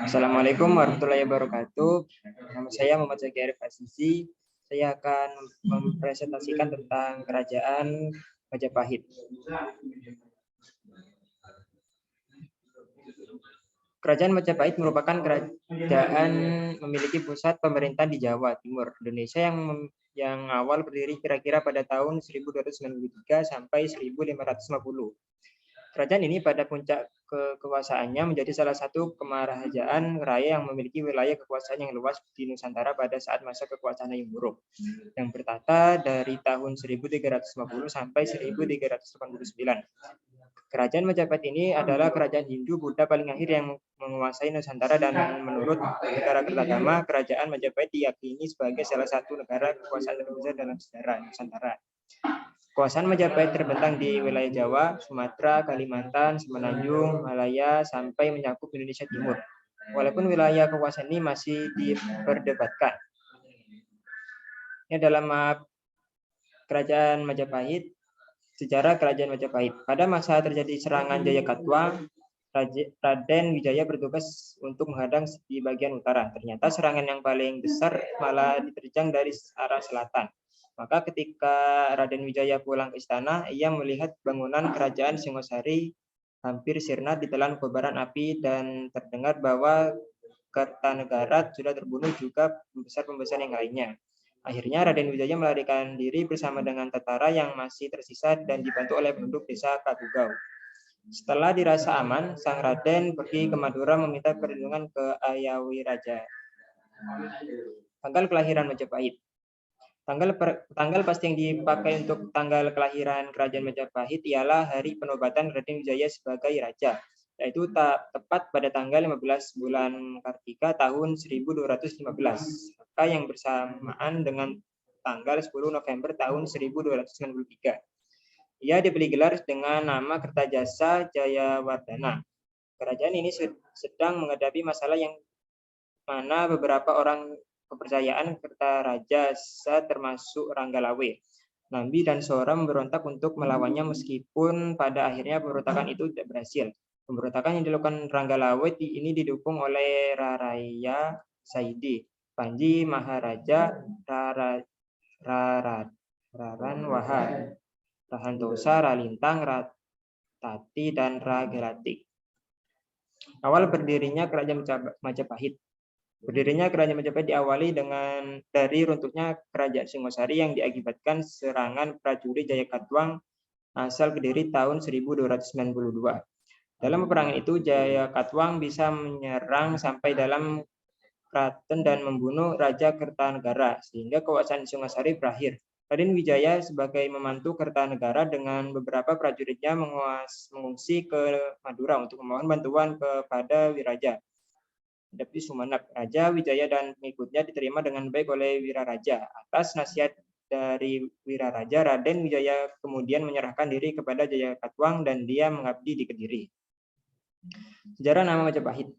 Assalamualaikum warahmatullahi wabarakatuh. Nama saya Muhammad Zaki Arif Azizi. Saya akan mempresentasikan tentang Kerajaan Majapahit. Kerajaan Majapahit merupakan kerajaan memiliki pusat pemerintahan di Jawa Timur, Indonesia yang awal berdiri kira-kira pada tahun 1293 sampai 1550. Kerajaan ini pada puncak kekuasaannya menjadi salah satu kemarahajaan raya yang memiliki wilayah kekuasaan yang luas di Nusantara pada saat masa kekuasaan Hayam Wuruk, yang bertata dari tahun 1350 sampai 1389. Kerajaan Majapahit ini adalah kerajaan Hindu-Buddha paling akhir yang menguasai Nusantara, dan menurut Negara Kertagama, Kerajaan Majapahit diyakini sebagai salah satu negara kekuasaan terbesar dalam sejarah Nusantara. Kekuasaan Majapahit terbentang di wilayah Jawa, Sumatera, Kalimantan, Semenanjung, Malaya, sampai mencakup Indonesia Timur. Walaupun wilayah kekuasaan ini masih diperdebatkan. Ini dalam Kerajaan Majapahit, sejarah Kerajaan Majapahit. Pada masa terjadi serangan Jayakatwang, Raden Wijaya bertugas untuk menghadang di bagian utara. Ternyata serangan yang paling besar malah diterjang dari arah selatan. Maka ketika Raden Wijaya pulang ke istana, ia melihat bangunan kerajaan Singosari hampir sirna ditelan kobaran api, dan terdengar bahwa Kertanegara sudah terbunuh, juga pembesar-pembesar yang lainnya. Akhirnya Raden Wijaya melarikan diri bersama dengan tentara yang masih tersisa dan dibantu oleh penduduk desa Kagugau. Setelah dirasa aman, sang Raden pergi ke Madura meminta perlindungan ke Ayawi Raja. Tanggal kelahiran Majapahit. Tanggal pasti yang dipakai untuk tanggal kelahiran Kerajaan Majapahit ialah hari penobatan Raden Wijaya sebagai raja, yaitu tepat pada tanggal 15 bulan Kartika tahun 1215, maka yang bersamaan dengan tanggal 10 November tahun 1293. Ia diberi gelar dengan nama Kertajasa Jayawardhana. Kerajaan ini sedang menghadapi masalah yang mana beberapa orang kepercayaan Kertajasa termasuk Ranggalawe, Nambi, dan Sora memberontak untuk melawannya, meskipun pada akhirnya pemberontakan itu tidak berhasil. Pemberontakan yang dilakukan Ranggalawe ini didukung oleh Raraya Saidi, Panji Maharaja, Raran Wahar, Rahantosa, Ralintang, Ratati, dan Ragelati. Awal berdirinya Kerajaan Majapahit. Berdirinya Kerajaan Majapahit diawali dari runtuhnya Kerajaan Singosari yang diakibatkan serangan prajurit Jayakatwang asal Kediri tahun 1292. Dalam peperangan itu, Jayakatwang bisa menyerang sampai dalam keraton dan membunuh Raja Kertanegara, sehingga kekuasaan Singosari berakhir. Raden Wijaya sebagai membantu Kertanegara dengan beberapa prajuritnya mengungsi ke Madura untuk memohon bantuan kepada Wiraja. Tapi Sumenep, Raja Wijaya dan pengikutnya diterima dengan baik oleh Wiraraja. Atas nasihat dari Wiraraja, Raden Wijaya kemudian menyerahkan diri kepada Jayakatwang dan dia mengabdi di Kediri. Sejarah nama Majapahit.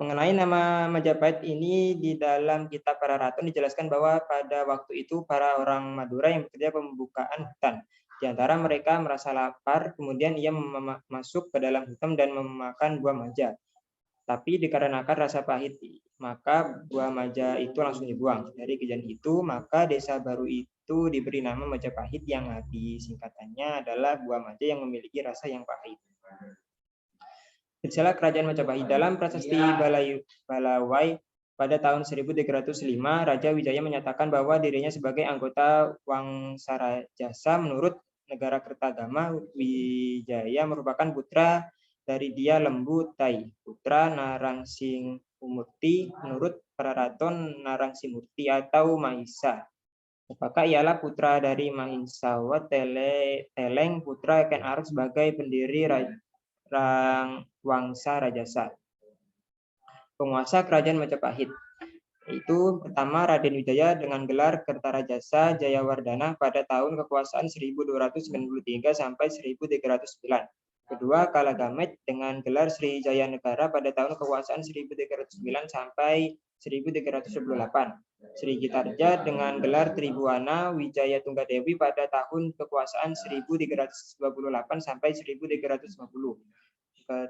Mengenai nama Majapahit ini, di dalam kitab Para Ratun dijelaskan bahwa pada waktu itu para orang Madura yang bekerja pembukaan hutan. Di antara mereka merasa lapar, kemudian ia masuk ke dalam hutan dan memakan buah maja. Tapi dikarenakan rasa pahit, maka buah maja itu langsung dibuang. Dari kejadian itu, maka desa baru itu diberi nama Majapahit, yang arti singkatannya adalah buah maja yang memiliki rasa yang pahit. Risalah Kerajaan Majapahit. Dalam Prasasti Balawai pada tahun 1305, Raja Wijaya menyatakan bahwa dirinya sebagai anggota Wangsarajasa. Menurut Negara Kertagama, Wijaya merupakan putra dari Dia Lembu Tai, putra Narangsingmurti. Menurut Praraton, Narangsingmurti atau Mahisa, apakah ialah putra dari Mahisawa Teleng, putra Ken Arok sebagai pendiri Wangsa Rajasa. Penguasa Kerajaan Majapahit. Itu pertama Raden Wijaya dengan gelar Kertarajasa Jayawardhana pada tahun kekuasaan 1293 sampai 1309. Kedua, Kalagamet dengan gelar Sri Jaya Negara pada tahun kekuasaan 1309 sampai 1328. Sri Gitarja dengan gelar Tribuana Wijaya Tunggadewi pada tahun kekuasaan 1328 sampai 1350.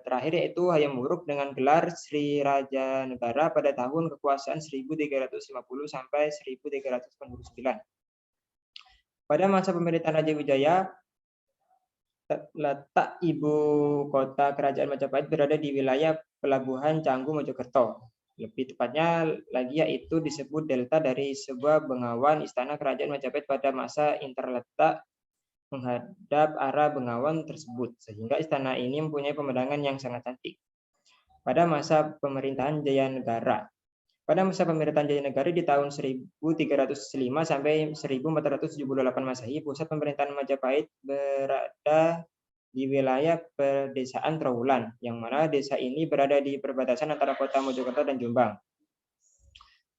terakhir yaitu Hayam Wuruk dengan gelar Sri Raja Negara pada tahun kekuasaan 1350 sampai 1389. Pada masa pemerintahan Raja Wijaya, letak ibu kota kerajaan Majapahit berada di wilayah Pelabuhan Canggu Mojokerto. Lebih tepatnya lagi yaitu disebut delta dari sebuah bengawan istana kerajaan Majapahit pada masa interletak menghadap arah Bengawan tersebut, sehingga istana ini mempunyai pemandangan yang sangat cantik. Pada masa pemerintahan Jayanegara. Pada masa pemerintahan Jayanegara di tahun 1305 sampai 1478 Masehi, pusat pemerintahan Majapahit berada di wilayah pedesaan Trawulan, yang mana desa ini berada di perbatasan antara kota Mojokerto dan Jombang.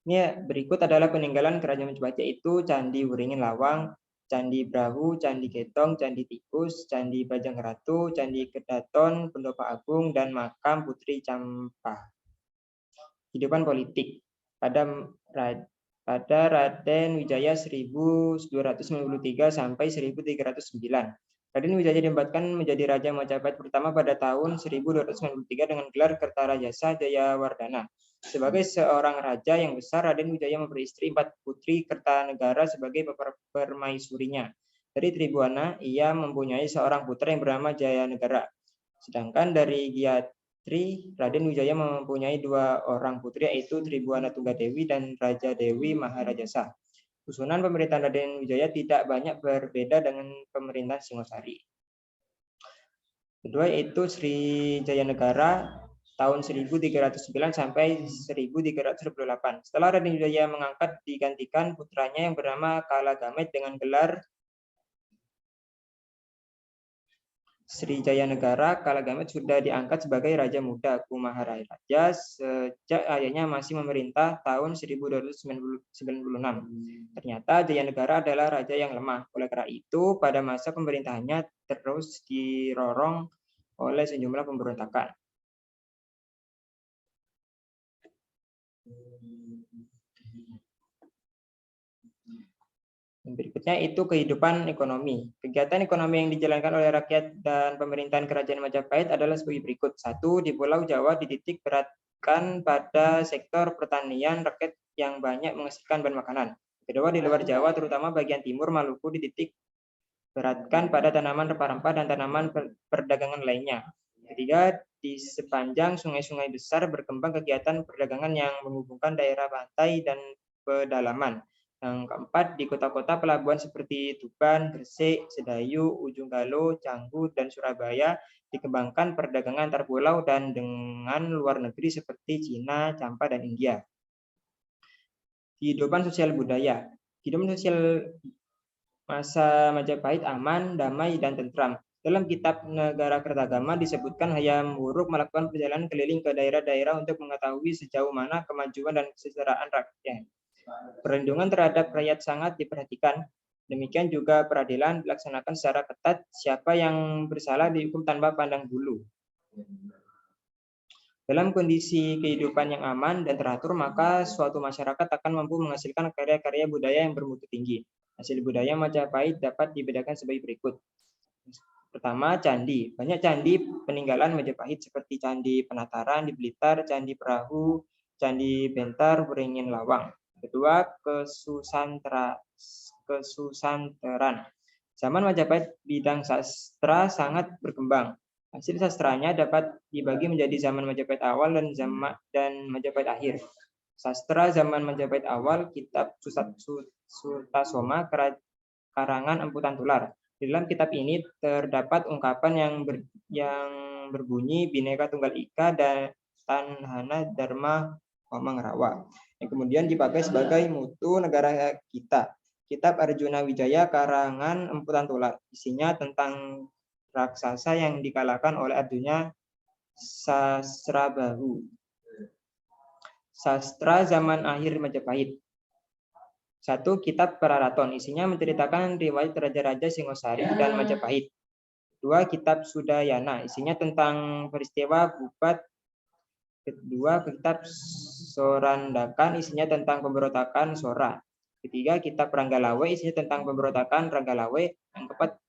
Ini berikut adalah peninggalan kerajaan Majapahit, yaitu Candi Wuringin Lawang, Candi Brahu, Candi Getong, Candi Tikus, Candi Bajang Ratu, Candi Kedaton, Pendopo Agung, dan Makam Putri Campah. Kehidupan politik pada Raden Wijaya 1293 sampai 1309. Raden Wijaya diembatkan menjadi Raja Majapahit pertama pada tahun 1293 dengan gelar Kertarajasa Jayawardhana. Sebagai seorang raja yang besar, Raden Wijaya memberi istri 4 putri Kertanegara sebagai permaisurinya. Dari Tribuana, ia mempunyai seorang putra yang bernama Jayanegara. Sedangkan dari Gayatri, Raden Wijaya mempunyai 2 orang putri, yaitu Tribuana Tunggadewi dan Raja Dewi Maharajasa. Susunan pemerintahan Raden Wijaya tidak banyak berbeda dengan pemerintahan Singosari. Kedua yaitu Sri Jayanegara tahun 1309 sampai 1328. Setelah Raden Wijaya mengangkat, digantikan putranya yang bernama Kalagamet dengan gelar Sri Jayanegara. Kalagamet sudah diangkat sebagai Raja Muda Kumaharaja sejak ayahnya masih memerintah tahun 1296. Ternyata Jayanegara adalah raja yang lemah. Oleh karena itu, pada masa pemerintahannya terus dirorong oleh sejumlah pemberontakan. Berikutnya itu kehidupan ekonomi. Kegiatan ekonomi yang dijalankan oleh rakyat dan pemerintahan kerajaan Majapahit adalah sebagai berikut. 1. Di Pulau Jawa dititik beratkan pada sektor pertanian rakyat yang banyak menghasilkan bahan makanan. Kedua, di luar Jawa, terutama bagian timur Maluku, dititik beratkan pada tanaman rempah-rempah dan tanaman perdagangan lainnya. Ketiga, di sepanjang sungai-sungai besar berkembang kegiatan perdagangan yang menghubungkan daerah pantai dan pedalaman. Yang keempat, di kota-kota pelabuhan seperti Tuban, Gresik, Sedayu, Ujung Galuh, Canggu, dan Surabaya dikembangkan perdagangan antar pulau dan dengan luar negeri seperti Cina, Campa, dan India. Kehidupan sosial budaya. Kehidupan sosial masa Majapahit aman, damai, dan tentram. Dalam kitab Negara Kertagama disebutkan Hayam Wuruk melakukan perjalanan keliling ke daerah-daerah untuk mengetahui sejauh mana kemajuan dan kesejahteraan rakyat. Perlindungan terhadap rakyat sangat diperhatikan. Demikian juga peradilan dilaksanakan secara ketat. Siapa yang bersalah dihukum tanpa pandang bulu. Dalam kondisi kehidupan yang aman dan teratur, maka suatu masyarakat akan mampu menghasilkan karya-karya budaya yang bermutu tinggi. Hasil budaya Majapahit dapat dibedakan sebagai berikut. Pertama, candi. Banyak candi peninggalan Majapahit seperti Candi Penataran di Blitar, Candi Perahu, Candi Bentar, Wuringin Lawang. Kedua, kesusanteran. Zaman Majapahit bidang sastra sangat berkembang. Hasil sastranya dapat dibagi menjadi zaman Majapahit awal dan Majapahit akhir. Sastra zaman Majapahit awal, kitab Sutasoma karangan Empu Tantular. Di dalam kitab ini terdapat ungkapan yang berbunyi Bhinneka Tunggal Ika dan Tanhana Dharma Mangarawa, yang kemudian dipakai sebagai mutu negara kita. Kitab Arjuna Wijaya karangan Empu Tantular, isinya tentang raksasa yang dikalahkan oleh Arjuna Sasrabahu. Sastra zaman akhir Majapahit. 1. Kitab Praraton, isinya menceritakan riwayat raja-raja Singosari dan Majapahit. 2. Kitab Sudayana, isinya tentang peristiwa Bubat. Kedua, kitab Sorandakan, isinya tentang pemberontakan Sora. Ketiga, kitab Ranggalawe, isinya tentang pemberontakan Ranggalawe. Yang keempat,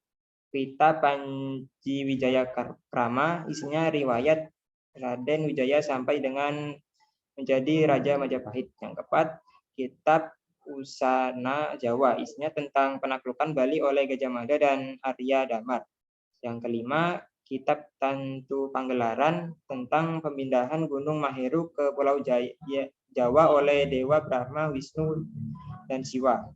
Kitab Panji Wijaya Krama, isinya riwayat Raden Wijaya sampai dengan menjadi Raja Majapahit. Yang keempat, kitab Usana Jawa, isinya tentang penaklukan Bali oleh Gajah Mada dan Arya Damar. Yang kelima, kitab Tantu Panggelaran tentang pemindahan Gunung Maheru ke Pulau Jawa oleh Dewa Brahma, Wisnu, dan Siwa.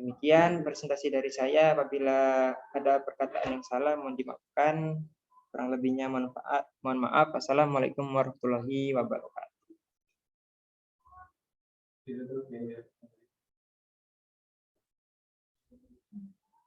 Demikian presentasi dari saya. Apabila ada perkataan yang salah, mohon dimaafkan. Kurang lebihnya mohon maaf. Assalamualaikum warahmatullahi wabarakatuh.